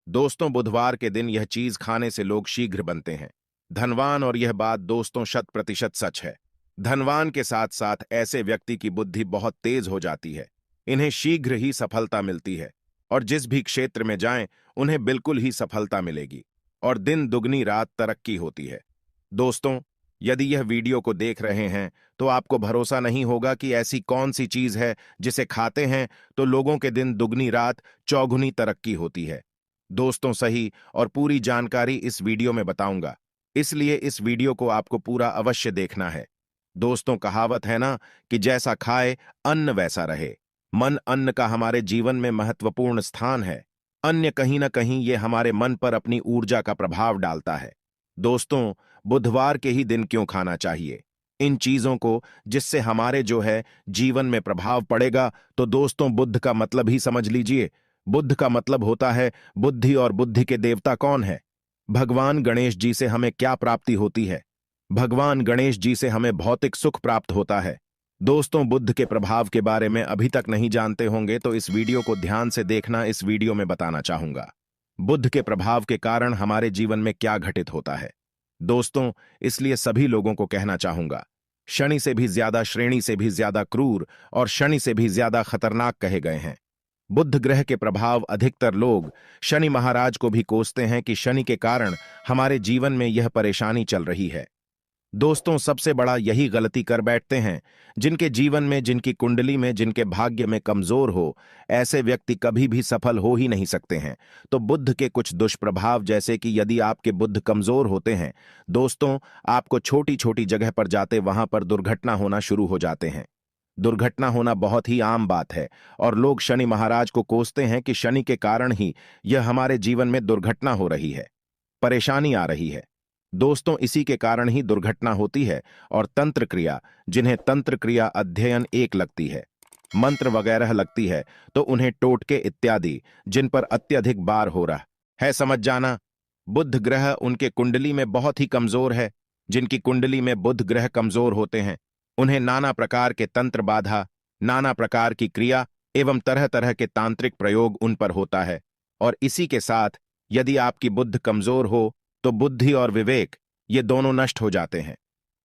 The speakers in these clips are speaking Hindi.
दोस्तों, बुधवार के दिन यह चीज खाने से लोग शीघ्र बनते हैं धनवान। और यह बात दोस्तों 100% सच है। धनवान के साथ साथ ऐसे व्यक्ति की बुद्धि बहुत तेज हो जाती है। इन्हें शीघ्र ही सफलता मिलती है और जिस भी क्षेत्र में जाएं उन्हें बिल्कुल ही सफलता मिलेगी और दिन दुगनी रात तरक्की होती है। दोस्तों, यदि यह वीडियो को देख रहे हैं तो आपको भरोसा नहीं होगा कि ऐसी कौन सी चीज है जिसे खाते हैं तो लोगों के दिन दुगनी रात चौगुनी तरक्की होती है। दोस्तों, सही और पूरी जानकारी इस वीडियो में बताऊंगा, इसलिए इस वीडियो को आपको पूरा अवश्य देखना है। दोस्तों, कहावत है ना कि जैसा खाए अन्न वैसा रहे। मन अन्न का हमारे जीवन में महत्वपूर्ण स्थान है। अन्य कहीं ना कहीं ये हमारे मन पर अपनी ऊर्जा का प्रभाव डालता है। दोस्तों, बुधवार के ही दिन क्यों खाना चाहिए इन चीजों को जिससे हमारे जो है जीवन में प्रभाव पड़ेगा? तो दोस्तों, बुध का मतलब ही समझ लीजिए। बुद्ध का मतलब होता है बुद्धि, और बुद्धि के देवता कौन है? भगवान गणेश जी से हमें क्या प्राप्ति होती है? भगवान गणेश जी से हमें भौतिक सुख प्राप्त होता है। दोस्तों, बुद्ध के प्रभाव के बारे में अभी तक नहीं जानते होंगे तो इस वीडियो को ध्यान से देखना। इस वीडियो में बताना चाहूंगा बुद्ध के प्रभाव के कारण हमारे जीवन में क्या घटित होता है। दोस्तों, इसलिए सभी लोगों को कहना चाहूंगा, शनि से भी ज्यादा, श्रेणी से भी ज्यादा क्रूर और शनि से भी ज्यादा खतरनाक कहे गए हैं। बुध ग्रह के प्रभाव अधिकतर लोग शनि महाराज को भी कोसते हैं कि शनि के कारण हमारे जीवन में यह परेशानी चल रही है। दोस्तों, सबसे बड़ा यही गलती कर बैठते हैं जिनके जीवन में, जिनकी कुंडली में, जिनके भाग्य में कमजोर हो, ऐसे व्यक्ति कभी भी सफल हो ही नहीं सकते हैं। तो बुध के कुछ दुष्प्रभाव, जैसे कि यदि आपके बुध कमजोर होते हैं दोस्तों, आपको छोटी छोटी जगह पर जाते वहां पर दुर्घटना होना शुरू हो जाते हैं। दुर्घटना होना बहुत ही आम बात है और लोग शनि महाराज को कोसते हैं कि शनि के कारण ही यह हमारे जीवन में दुर्घटना हो रही है, परेशानी आ रही है। दोस्तों, इसी के कारण ही दुर्घटना होती है। और तंत्र क्रिया, जिन्हें तंत्र क्रिया अध्ययन एक लगती है, मंत्र वगैरह लगती है, तो उन्हें टोटके इत्यादि जिन पर अत्यधिक बार हो रहा है, समझ जाना। बुध ग्रह उनके कुंडली में बहुत ही कमजोर है। जिनकी कुंडली में बुध ग्रह कमजोर होते हैं उन्हें नाना प्रकार के तंत्र बाधा, नाना प्रकार की क्रिया एवं तरह तरह के तांत्रिक प्रयोग उन पर होता है। और इसी के साथ यदि आपकी बुद्ध कमजोर हो तो बुद्धि और विवेक ये दोनों नष्ट हो जाते हैं।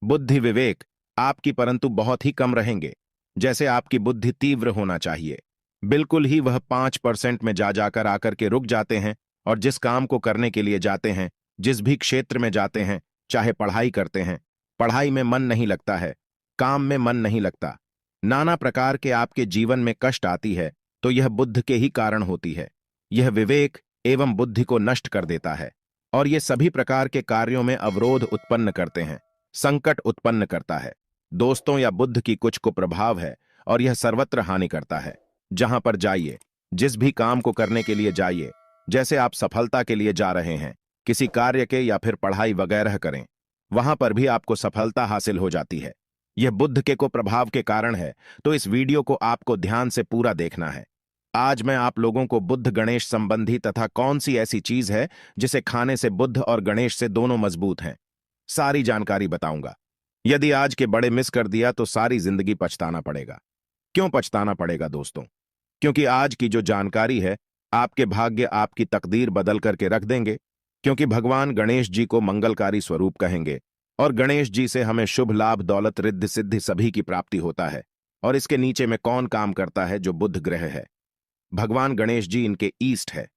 बुद्धि विवेक आपकी परंतु बहुत ही कम रहेंगे। जैसे आपकी बुद्धि तीव्र होना चाहिए, बिल्कुल ही वह 5% में जा जाकर आकर के रुक जाते हैं। और जिस काम को करने के लिए जाते हैं, जिस भी क्षेत्र में जाते हैं, चाहे पढ़ाई करते हैं, पढ़ाई में मन नहीं लगता है, काम में मन नहीं लगता, नाना प्रकार के आपके जीवन में कष्ट आती है, तो यह बुद्ध के ही कारण होती है। यह विवेक एवं बुद्धि को नष्ट कर देता है और ये सभी प्रकार के कार्यों में अवरोध उत्पन्न करते हैं, संकट उत्पन्न करता है। दोस्तों, यह बुद्ध की कुछ कुप्रभाव है और यह सर्वत्र हानि करता है। जहां पर जाइए, जिस भी काम को करने के लिए जाइए, जैसे आप सफलता के लिए जा रहे हैं, किसी कार्य के या फिर पढ़ाई वगैरह करें, वहां पर भी आपको सफलता हासिल हो जाती है। यह बुद्ध के को प्रभाव के कारण है। तो इस वीडियो को आपको ध्यान से पूरा देखना है। आज मैं आप लोगों को बुद्ध गणेश संबंधी तथा कौन सी ऐसी चीज है जिसे खाने से बुद्ध और गणेश से दोनों मजबूत हैं, सारी जानकारी बताऊंगा। यदि आज के बड़े मिस कर दिया तो सारी जिंदगी पछताना पड़ेगा। क्यों पछताना पड़ेगा दोस्तों? क्योंकि आज की जो जानकारी है आपके भाग्य, आपकी तकदीर बदल करके रख देंगे। क्योंकि भगवान गणेश जी को मंगलकारी स्वरूप कहेंगे और गणेश जी से हमें शुभ लाभ, दौलत, रिद्धि सिद्धि सभी की प्राप्ति होता है। और इसके नीचे में कौन काम करता है? जो बुध ग्रह है, भगवान गणेश जी इनके ईस्ट है।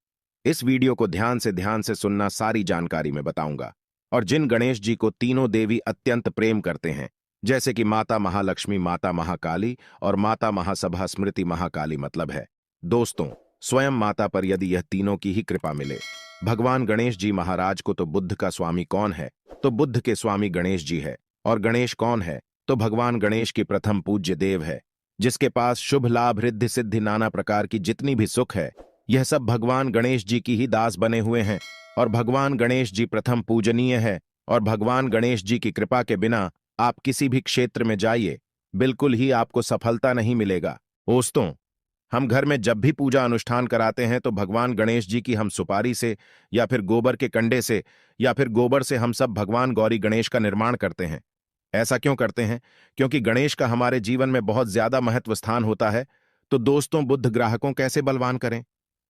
इस वीडियो को ध्यान से सुनना, सारी जानकारी में बताऊंगा। और जिन गणेश जी को तीनों देवी अत्यंत प्रेम करते हैं, जैसे कि माता महालक्ष्मी, माता महाकाली और माता महासभा स्मृति महाकाली, मतलब है दोस्तों स्वयं माता पर यदि यह तीनों की ही कृपा मिले, भगवान गणेश जी महाराज को, तो बुद्ध का स्वामी कौन है? तो बुद्ध के स्वामी गणेश जी है। और गणेश कौन है? तो भगवान गणेश की प्रथम पूज्य देव है, जिसके पास शुभ लाभ, रिद्धि सिद्धि, नाना प्रकार की जितनी भी सुख है, यह सब भगवान गणेश जी की ही दास बने हुए हैं। और भगवान गणेश जी प्रथम पूजनीय है। और भगवान गणेश जी की कृपा के बिना आप किसी भी क्षेत्र में जाइए, बिल्कुल ही आपको सफलता नहीं मिलेगा। दोस्तों, हम घर में जब भी पूजा अनुष्ठान कराते हैं तो भगवान गणेश जी की हम सुपारी से या फिर गोबर के कंडे से या फिर गोबर से हम सब भगवान गौरी गणेश का निर्माण करते हैं। ऐसा क्यों करते हैं? क्योंकि गणेश का हमारे जीवन में बहुत ज्यादा महत्व स्थान होता है। तो दोस्तों, बुद्ध ग्राहकों कैसे बलवान करें?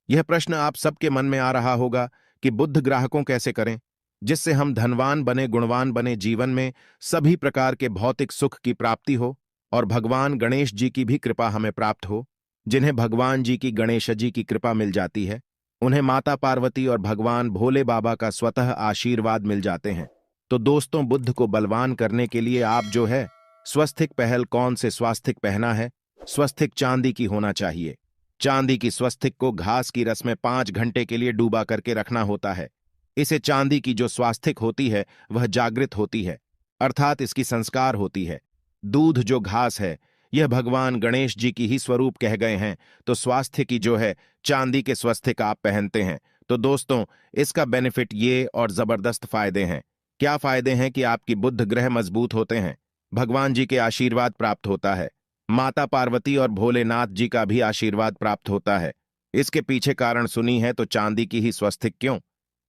यह प्रश्न आप सबके मन में आ रहा होगा कि बुध ग्राहकों कैसे करें जिससे हम धनवान बने, गुणवान बने, जीवन में सभी प्रकार के भौतिक सुख की प्राप्ति हो और भगवान गणेश जी की भी कृपा हमें प्राप्त हो। जिन्हें भगवान जी की, गणेश जी की कृपा मिल जाती है, उन्हें माता पार्वती और भगवान भोले बाबा का स्वतः आशीर्वाद मिल जाते हैं। तो दोस्तों, बुद्ध को बलवान करने के लिए आप जो है स्वस्तिक पहल कौन से स्वास्तिक पहना है? स्वस्तिक चांदी की होना चाहिए। चांदी की स्वस्तिक को घास की रस में 5 घंटे के लिए डूबा करके रखना होता है। इसे चांदी की जो स्वास्तिक होती है वह जागृत होती है, अर्थात इसकी संस्कार होती है। दूध जो घास है यह भगवान गणेश जी की ही स्वरूप कह गए हैं, तो स्वास्थ्य की जो है चांदी के स्वस्तिक आप पहनते हैं। तो दोस्तों, इसका बेनिफिट ये और जबरदस्त फायदे हैं। क्या फायदे हैं कि आपकी बुद्ध ग्रह मजबूत होते हैं, भगवान जी के आशीर्वाद प्राप्त होता है, माता पार्वती और भोलेनाथ जी का भी आशीर्वाद प्राप्त होता है। इसके पीछे कारण सुनी है तो चांदी की ही स्वस्तिक क्यों?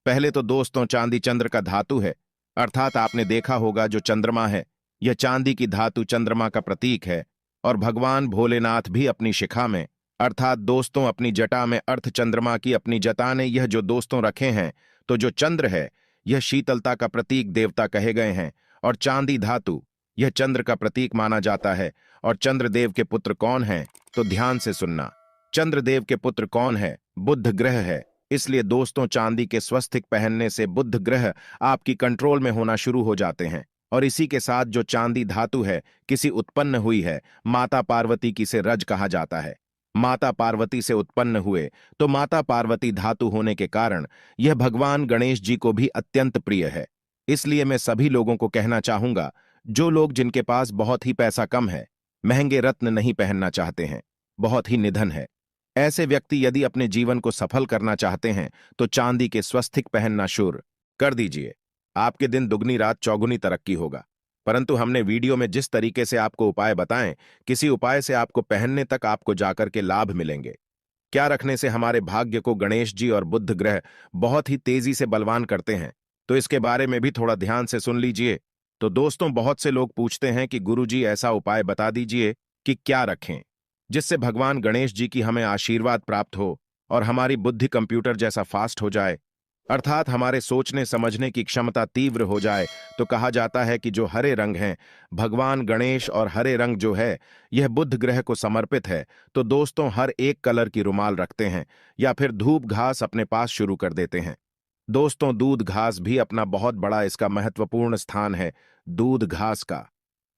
पहले तो दोस्तों, चांदी चंद्र का धातु है, अर्थात आपने देखा होगा जो चंद्रमा है यह चांदी की धातु चंद्रमा का प्रतीक है। और भगवान भोलेनाथ भी अपनी शिखा में, अर्थात दोस्तों अपनी जटा में अर्थ चंद्रमा की अपनी जटा ने यह जो दोस्तों रखे हैं, तो जो चंद्र है यह शीतलता का प्रतीक देवता कहे गए हैं और चांदी धातु यह चंद्र का प्रतीक माना जाता है। और चंद्रदेव के पुत्र कौन हैं? तो ध्यान से सुनना, चंद्रदेव के पुत्र कौन है? बुध ग्रह है। इसलिए दोस्तों, चांदी के स्वस्तिक पहनने से बुध ग्रह आपकी कंट्रोल में होना शुरू हो जाते हैं। और इसी के साथ जो चांदी धातु है किसी उत्पन्न हुई है, माता पार्वती की से रज कहा जाता है। माता पार्वती से उत्पन्न हुए तो माता पार्वती धातु होने के कारण यह भगवान गणेश जी को भी अत्यंत प्रिय है। इसलिए मैं सभी लोगों को कहना चाहूंगा, जो लोग जिनके पास बहुत ही पैसा कम है, महंगे रत्न नहीं पहनना चाहते हैं, बहुत ही निधन है, ऐसे व्यक्ति यदि अपने जीवन को सफल करना चाहते हैं तो चांदी के स्वस्तिक पहनना शुरू कर दीजिए। आपके दिन दुगनी रात चौगुनी तरक्की होगा। परंतु हमने वीडियो में जिस तरीके से आपको उपाय बताएं, किसी उपाय से आपको पहनने तक आपको जाकर के लाभ मिलेंगे। क्या रखने से हमारे भाग्य को गणेश जी और बुध ग्रह बहुत ही तेजी से बलवान करते हैं, तो इसके बारे में भी थोड़ा ध्यान से सुन लीजिए। तो दोस्तों, बहुत से लोग पूछते हैं कि गुरुजी ऐसा उपाय बता दीजिए कि क्या रखें जिससे भगवान गणेश जी की हमें आशीर्वाद प्राप्त हो और हमारी बुद्धि कंप्यूटर जैसा फास्ट हो जाए, अर्थात हमारे सोचने समझने की क्षमता तीव्र हो जाए। तो कहा जाता है कि जो हरे रंग हैं, भगवान गणेश और हरे रंग जो है यह बुध ग्रह को समर्पित है। तो दोस्तों, हर एक कलर की रुमाल रखते हैं या फिर धूप घास अपने पास शुरू कर देते हैं। दोस्तों, दूध घास भी अपना बहुत बड़ा इसका महत्वपूर्ण स्थान है। दूध घास का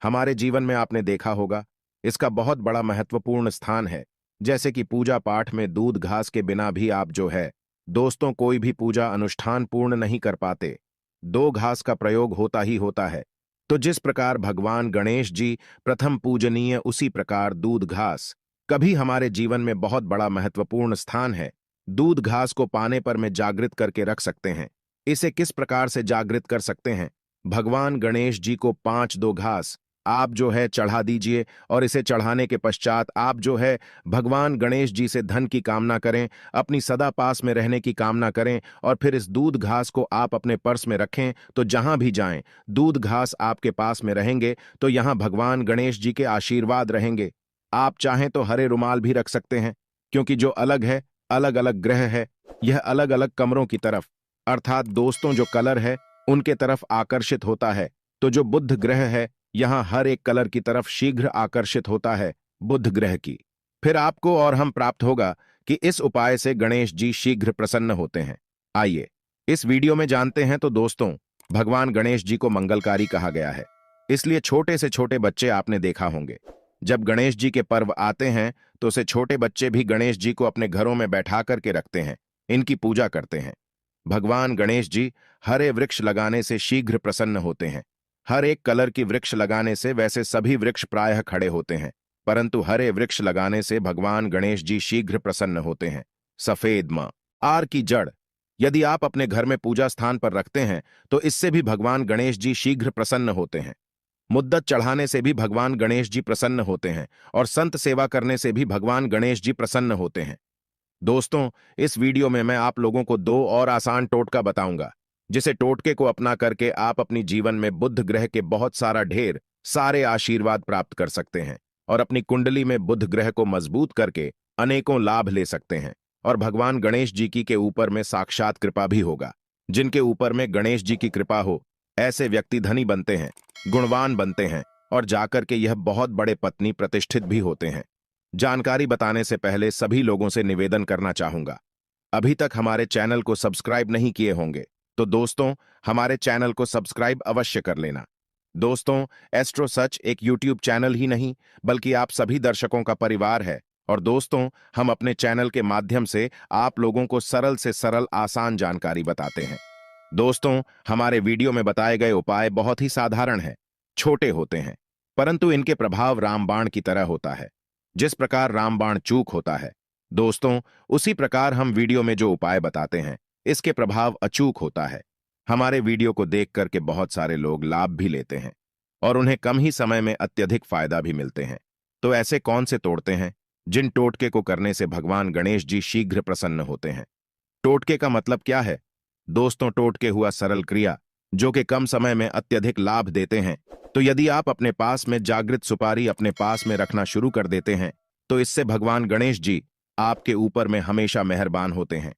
हमारे जीवन में आपने देखा होगा, इसका बहुत बड़ा महत्वपूर्ण स्थान है। जैसे कि पूजा पाठ में दूध घास के बिना भी आप जो है दोस्तों कोई भी पूजा अनुष्ठान पूर्ण नहीं कर पाते। दो घास का प्रयोग होता ही होता है। तो जिस प्रकार भगवान गणेश जी प्रथम पूजनीय, उसी प्रकार दूध घास कभी हमारे जीवन में बहुत बड़ा महत्वपूर्ण स्थान है। दूध घास को पाने पर में जागृत करके रख सकते हैं। इसे किस प्रकार से जागृत कर सकते हैं? भगवान गणेश जी को 5 दो घास आप जो है चढ़ा दीजिए और इसे चढ़ाने के पश्चात आप जो है भगवान गणेश जी से धन की कामना करें, अपनी सदा पास में रहने की कामना करें और फिर इस दूध घास को आप अपने पर्स में रखें। तो जहां भी जाएं, दूध घास आपके पास में रहेंगे तो यहां भगवान गणेश जी के आशीर्वाद रहेंगे। आप चाहें तो हरे रुमाल भी रख सकते हैं, क्योंकि जो अलग है, अलग अलग ग्रह है, यह अलग अलग कमरों की तरफ, अर्थात दोस्तों जो कलर है उनके तरफ आकर्षित होता है। तो जो बुध ग्रह है यहां हर एक कलर की तरफ शीघ्र आकर्षित होता है बुध ग्रह की। फिर आपको और हम प्राप्त होगा कि इस उपाय से गणेश जी शीघ्र प्रसन्न होते हैं। आइए इस वीडियो में जानते हैं। तो दोस्तों, भगवान गणेश जी को मंगलकारी कहा गया है, इसलिए छोटे से छोटे बच्चे आपने देखा होंगे, जब गणेश जी के पर्व आते हैं तो उसे छोटे बच्चे भी गणेश जी को अपने घरों में बैठा करके रखते हैं, इनकी पूजा करते हैं। भगवान गणेश जी हरे वृक्ष लगाने से शीघ्र प्रसन्न होते हैं। हर एक कलर की वृक्ष लगाने से वैसे सभी वृक्ष प्रायः खड़े होते हैं, परंतु हरे वृक्ष लगाने से भगवान गणेश जी शीघ्र प्रसन्न होते हैं। सफेद मां आर की जड़ यदि आप अपने घर में पूजा स्थान पर रखते हैं तो इससे भी भगवान गणेश जी शीघ्र प्रसन्न होते हैं। मुद्दत चढ़ाने से भी भगवान गणेश जी प्रसन्न होते हैं और संत सेवा करने से भी भगवान गणेश जी प्रसन्न होते हैं। दोस्तों, इस वीडियो में मैं आप लोगों को 2 और आसान टोटका बताऊंगा, जिसे टोटके को अपना करके आप अपनी जीवन में बुध ग्रह के बहुत सारा ढेर सारे आशीर्वाद प्राप्त कर सकते हैं और अपनी कुंडली में बुध ग्रह को मजबूत करके अनेकों लाभ ले सकते हैं और भगवान गणेश जी की के ऊपर में साक्षात कृपा भी होगा। जिनके ऊपर में गणेश जी की कृपा हो, ऐसे व्यक्ति धनी बनते हैं, गुणवान बनते हैं और जाकर के यह बहुत बड़े पत्नी प्रतिष्ठित भी होते हैं। जानकारी बताने से पहले सभी लोगों से निवेदन करना चाहूंगा, अभी तक हमारे चैनल को सब्सक्राइब नहीं किए होंगे तो दोस्तों हमारे चैनल को सब्सक्राइब अवश्य कर लेना। दोस्तों, एस्ट्रो सच एक यूट्यूब चैनल ही नहीं बल्कि आप सभी दर्शकों का परिवार है। और दोस्तों, हम अपने चैनल के माध्यम से आप लोगों को सरल से सरल आसान जानकारी बताते हैं। दोस्तों, हमारे वीडियो में बताए गए उपाय बहुत ही साधारण हैं, छोटे होते हैं, परंतु इनके प्रभाव रामबाण की तरह होता है। जिस प्रकार रामबाण चूक होता है, दोस्तों, उसी प्रकार हम वीडियो में जो उपाय बताते हैं, इसके प्रभाव अचूक होता है। हमारे वीडियो को देख करके बहुत सारे लोग लाभ भी लेते हैं और उन्हें कम ही समय में अत्यधिक फायदा भी मिलते हैं। तो ऐसे कौन से तोड़ते हैं जिन टोटके को करने से भगवान गणेश जी शीघ्र प्रसन्न होते हैं? टोटके का मतलब क्या है? दोस्तों, टोटके हुआ सरल क्रिया जो कि कम समय में अत्यधिक लाभ देते हैं। तो यदि आप अपने पास में जागृत सुपारी अपने पास में रखना शुरू कर देते हैं तो इससे भगवान गणेश जी आपके ऊपर में हमेशा मेहरबान होते हैं।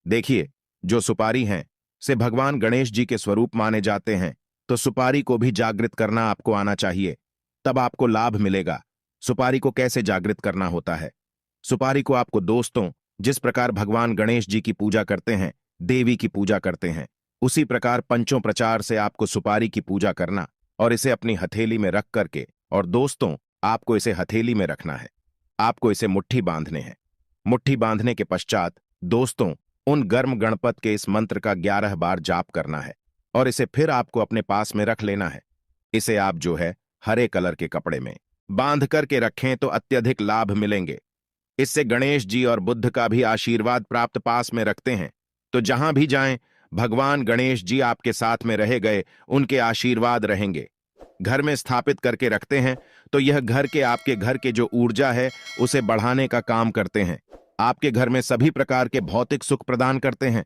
देखिए, जो सुपारी हैं से भगवान गणेश जी के स्वरूप माने जाते हैं, तो सुपारी को भी जागृत करना आपको आना चाहिए, तब आपको लाभ मिलेगा। सुपारी को कैसे जागृत करना होता है? सुपारी को आपको दोस्तों, जिस प्रकार भगवान गणेश जी की पूजा करते हैं, देवी की पूजा करते हैं, उसी प्रकार पंचों प्रचार से आपको सुपारी की पूजा करना और इसे अपनी हथेली में रख करके, और दोस्तों, आपको इसे हथेली में रखना है। आपको इसे मुट्ठी बांधने हैं। मुट्ठी बांधने के पश्चात दोस्तों, उन गर्म गणपत के इस मंत्र का 11 बार जाप करना है और इसे फिर आपको अपने पास में रख लेना है। इसे आप जो है हरे कलर के कपड़े में बांध करके रखें तो अत्यधिक लाभ मिलेंगे। इससे गणेश जी और बुद्ध का भी आशीर्वाद प्राप्त पास में रखते हैं। तो जहां भी जाएं, भगवान गणेश जी आपके साथ में रहे गए, उनके आशीर्वाद रहेंगे। घर में स्थापित करके रखते हैं तो यह घर के आपके घर के जो ऊर्जा है उसे बढ़ाने का काम करते हैं। आपके घर में सभी प्रकार के भौतिक सुख प्रदान करते हैं।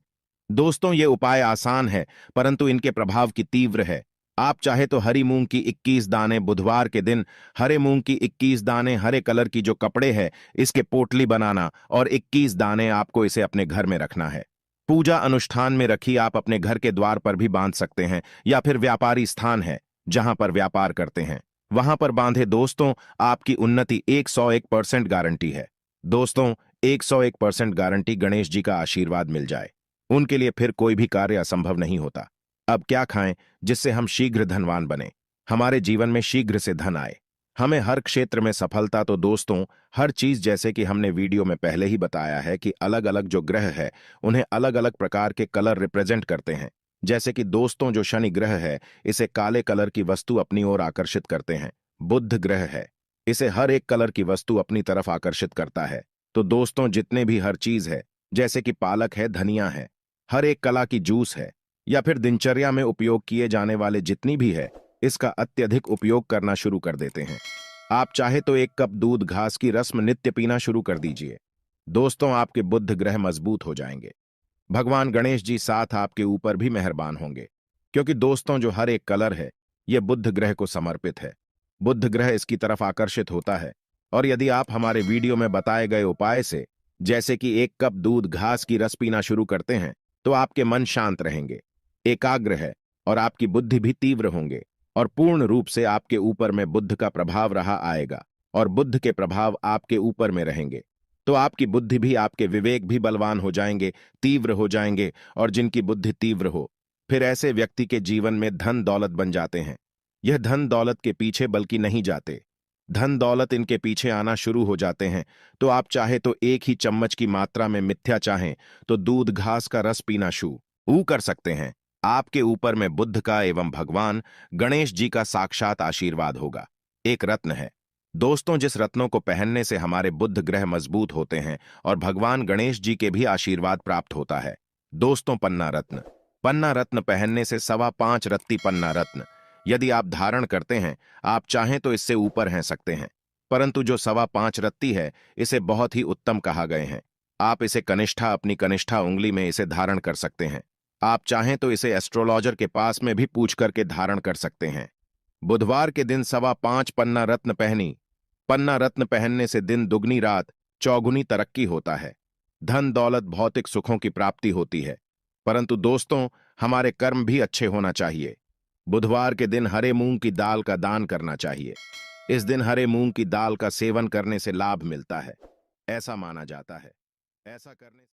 दोस्तों, ये उपाय आसान है परंतु इनके प्रभाव की तीव्र है। आप चाहे तो हरी मूंग की 21 दाने बुधवार के दिन, हरे मूंग की 21 दाने हरे कलर की जो कपड़े है इसके पोटली बनाना और 21 दाने आपको इसे अपने घर में रखना है। पूजा अनुष्ठान में रखी आप अपने घर के द्वार पर भी बांध सकते हैं या फिर व्यापारी स्थान है जहां पर व्यापार करते हैं वहां पर बांधे। दोस्तों, आपकी उन्नति 101% गारंटी है। दोस्तों, 101% गारंटी गणेश जी का आशीर्वाद मिल जाए, उनके लिए फिर कोई भी कार्य असंभव नहीं होता। अब क्या खाएं जिससे हम शीघ्र धनवान बने, हमारे जीवन में शीघ्र से धन आए, हमें हर क्षेत्र में सफलता? तो दोस्तों, हर चीज जैसे कि हमने वीडियो में पहले ही बताया है कि अलग अलग जो ग्रह है उन्हें अलग अलग प्रकार के कलर रिप्रेजेंट करते हैं। जैसे कि दोस्तों, जो शनि ग्रह है इसे काले कलर की वस्तु अपनी ओर आकर्षित करते हैं। बुध ग्रह है, इसे हर एक कलर की वस्तु अपनी तरफ आकर्षित करता है। तो दोस्तों, जितने भी हर चीज है, जैसे कि पालक है, धनिया है, हर एक कला की जूस है या फिर दिनचर्या में उपयोग किए जाने वाले जितनी भी है, इसका अत्यधिक उपयोग करना शुरू कर देते हैं। आप चाहे तो 1 कप दूध घास की रस्म नित्य पीना शुरू कर दीजिए। दोस्तों, आपके बुध ग्रह मजबूत हो जाएंगे। भगवान गणेश जी साथ आपके ऊपर भी मेहरबान होंगे, क्योंकि दोस्तों, जो हर एक कलर है यह बुध ग्रह को समर्पित है। बुध ग्रह इसकी तरफ आकर्षित होता है। और यदि आप हमारे वीडियो में बताए गए उपाय से, जैसे कि 1 कप दूध घास की रस पीना शुरू करते हैं, तो आपके मन शांत रहेंगे, एकाग्र है और आपकी बुद्धि भी तीव्र होंगे और पूर्ण रूप से आपके ऊपर में बुद्ध का प्रभाव रहा आएगा और बुद्ध के प्रभाव आपके ऊपर में रहेंगे। तो आपकी बुद्धि भी, आपके विवेक भी बलवान हो जाएंगे, तीव्र हो जाएंगे। और जिनकी बुद्धि तीव्र हो, फिर ऐसे व्यक्ति के जीवन में धन दौलत बन जाते हैं। यह धन दौलत के पीछे बल्कि नहीं जाते, धन दौलत इनके पीछे आना शुरू हो जाते हैं। तो आप चाहे तो 1 ही चम्मच की मात्रा में मिथ्या चाहें तो दूध घास का रस पीना शुरू कर सकते हैं। आपके ऊपर में बुद्ध का एवं भगवान गणेश जी का साक्षात आशीर्वाद होगा। एक रत्न है दोस्तों, जिस रत्नों को पहनने से हमारे बुद्ध ग्रह मजबूत होते हैं और भगवान गणेश जी के भी आशीर्वाद प्राप्त होता है। दोस्तों, पन्ना रत्न। पन्ना रत्न पहनने से 5.25 रत्ती पन्ना रत्न यदि आप धारण करते हैं, आप चाहें तो इससे ऊपर हैं सकते हैं, परंतु जो 5.25 रत्ती है इसे बहुत ही उत्तम कहा गए हैं। आप इसे कनिष्ठा, अपनी कनिष्ठा उंगली में इसे धारण कर सकते हैं। आप चाहें तो इसे एस्ट्रोलॉजर के पास में भी पूछ करके धारण कर सकते हैं। बुधवार के दिन 5.25 पन्ना रत्न पहनी। पन्ना रत्न पहनने से दिन दुगनी रात चौगुनी तरक्की होता है। धन दौलत भौतिक सुखों की प्राप्ति होती है, परंतु दोस्तों, हमारे कर्म भी अच्छे होना चाहिए। बुधवार के दिन हरे मूंग की दाल का दान करना चाहिए। इस दिन हरे मूंग की दाल का सेवन करने से लाभ मिलता है, ऐसा माना जाता है। ऐसा करने